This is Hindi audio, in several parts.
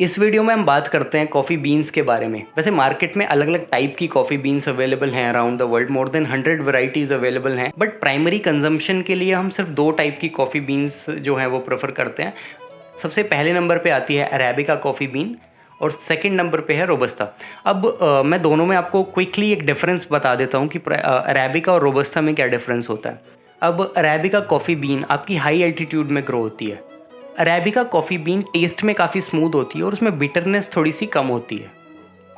इस वीडियो में हम बात करते हैं कॉफ़ी बीन्स के बारे में। वैसे मार्केट में अलग अलग टाइप की कॉफ़ी बीन्स अवेलेबल हैं around the world, more than 100 varieties available हैं। बट प्राइमरी कंजम्पशन के लिए हम सिर्फ दो टाइप की कॉफ़ी बीन्स जो हैं वो प्रेफर करते हैं। सबसे पहले नंबर पे आती है अरेबिका कॉफ़ी बीन और सेकंड नंबर पे है रोबस्ता। अब मैं दोनों में आपको क्विकली एक डिफरेंस बता देता हूँ कि अरेबिका और रोबस्ता में क्या डिफरेंस होता है। अब अरेबिका कॉफ़ी बीन आपकी हाई एल्टीट्यूड में ग्रो होती है। अरेबिका कॉफ़ी बीन टेस्ट में काफ़ी स्मूथ होती है और उसमें बिटरनेस थोड़ी सी कम होती है।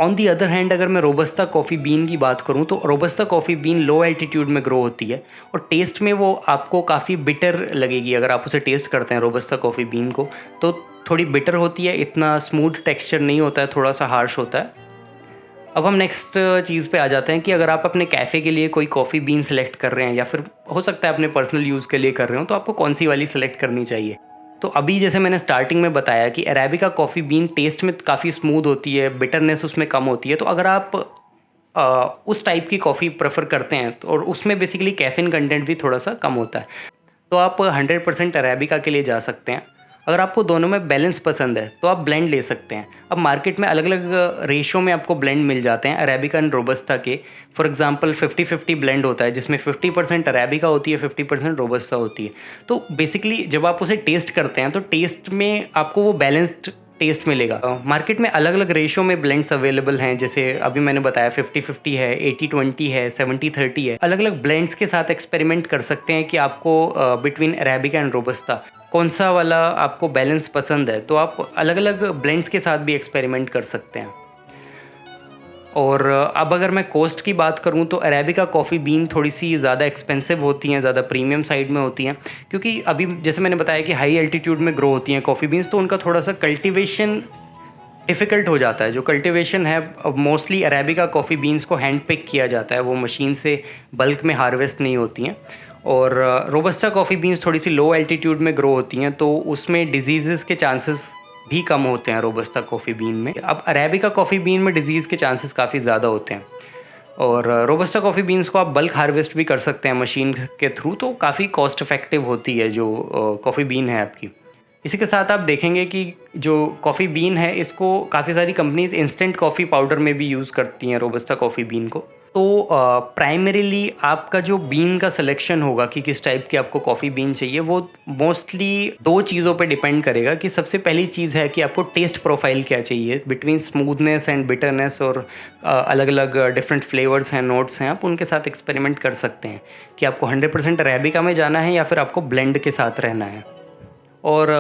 ऑन दी अदर हैंड अगर मैं रोबस्ता कॉफ़ी बीन की बात करूं तो robusta coffee been low altitude में ग्रो होती है और टेस्ट में वो आपको काफ़ी बिटर लगेगी। अगर आप उसे टेस्ट करते हैं रोबस्ता कॉफ़ी बीन को तो थोड़ी बिटर होती है, इतना स्मूथ टेक्सचर नहीं होता है, थोड़ा सा हार्श होता है। अब हम नेक्स्ट चीज़ पे आ जाते हैं कि अगर आप अपने कैफ़े के लिए कोई कॉफ़ी बीन सेलेक्ट कर रहे हैं या फिर हो सकता है अपने पर्सनल यूज़ के लिए कर रहे हो तो आपको कौन सी वाली सेलेक्ट करनी चाहिए। तो अभी जैसे मैंने स्टार्टिंग में बताया कि अरेबिका कॉफ़ी बीन टेस्ट में काफ़ी स्मूथ होती है, बिटरनेस उसमें कम होती है। तो अगर आप उस टाइप की कॉफ़ी प्रेफर करते हैं तो और उसमें बेसिकली कैफ़ीन कंटेंट भी थोड़ा सा कम होता है तो आप 100% अरेबिका के लिए जा सकते हैं। अगर आपको दोनों में बैलेंस पसंद है तो आप ब्लेंड ले सकते हैं। अब मार्केट में अलग अलग रेशो में आपको ब्लेंड मिल जाते हैं अरेबिका एंड रोबस्ता के। फॉर एग्जांपल 50-50 ब्लेंड होता है जिसमें 50% अरेबिका होती है, 50% रोबस्ता होती है। तो बेसिकली जब आप उसे टेस्ट करते हैं तो टेस्ट में आपको वो बैलेंस्ड टेस्ट मिलेगा। मार्केट में अलग अलग रेशो में ब्लेंड्स अवेलेबल हैं, जैसे अभी मैंने बताया 50-50 है, 80-20 है, 70-30 है। अलग अलग ब्लेंड्स के साथ एक्सपेरिमेंट कर सकते हैं कि आपको बिटवीन अरेबिका एंड रोबस्ता कौन सा वाला आपको बैलेंस पसंद है। तो आप अलग अलग ब्लेंड्स के साथ भी एक्सपेरिमेंट कर सकते हैं। और अब अगर मैं कॉस्ट की बात करूं तो अरेबिका कॉफ़ी बीन थोड़ी सी ज़्यादा एक्सपेंसिव होती हैं, ज़्यादा प्रीमियम साइड में होती हैं, क्योंकि अभी जैसे मैंने बताया कि हाई एल्टीट्यूड में ग्रो होती हैं कॉफ़ी बीन्स तो उनका थोड़ा सा कल्टीवेशन डिफ़िकल्ट हो जाता है। जो कल्टीवेशन है मोस्टली अरेबिका कॉफ़ी बीन्स को हैंड पिक किया जाता है, वो मशीन से बल्क में हार्वेस्ट नहीं होती हैं। और रोबस्टा कॉफ़ी बीन्स थोड़ी सी लो एल्टीट्यूड में ग्रो होती हैं तो उसमें डिजीज़ के चांसेस भी कम होते हैं रोबस्टा कॉफ़ी बीन में। अब अरेबिका कॉफ़ी बीन में डिजीज़ के चांसेस काफ़ी ज़्यादा होते हैं और रोबस्टा कॉफ़ी बीन्स को आप बल्क हार्वेस्ट भी कर सकते हैं मशीन के थ्रू, तो काफ़ी कॉस्ट इफ़ेक्टिव होती है जो कॉफ़ी बीन है आपकी। इसी के साथ आप देखेंगे कि जो कॉफ़ी बीन है इसको काफ़ी सारी कंपनीज़ इंस्टेंट कॉफ़ी पाउडर में भी यूज़ करती हैं रोबस्टा कॉफ़ी बीन को। तो प्राइमरीली आपका जो बीन का सिलेक्शन होगा कि किस टाइप की आपको कॉफ़ी बीन चाहिए वो मोस्टली दो चीज़ों पे डिपेंड करेगा। कि सबसे पहली चीज़ है कि आपको टेस्ट प्रोफाइल क्या चाहिए बिटवीन स्मूथनेस एंड बिटरनेस, और अलग अलग डिफरेंट फ्लेवर्स हैं, नोट्स हैं, आप उनके साथ एक्सपेरिमेंट कर सकते हैं कि आपको 100% अरेबिका में जाना है या फिर आपको ब्लेंड के साथ रहना है। और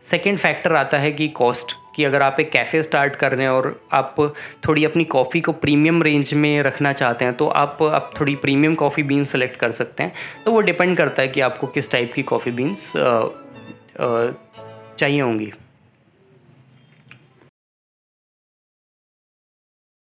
सेकंड फैक्टर आता है कि कॉस्ट, कि अगर आप एक कैफ़े स्टार्ट कर रहे हैं और आप थोड़ी अपनी कॉफ़ी को प्रीमियम रेंज में रखना चाहते हैं तो आप थोड़ी प्रीमियम कॉफ़ी बीन्स सेलेक्ट कर सकते हैं। तो वो डिपेंड करता है कि आपको किस टाइप की कॉफ़ी बीन्स चाहिए होंगी।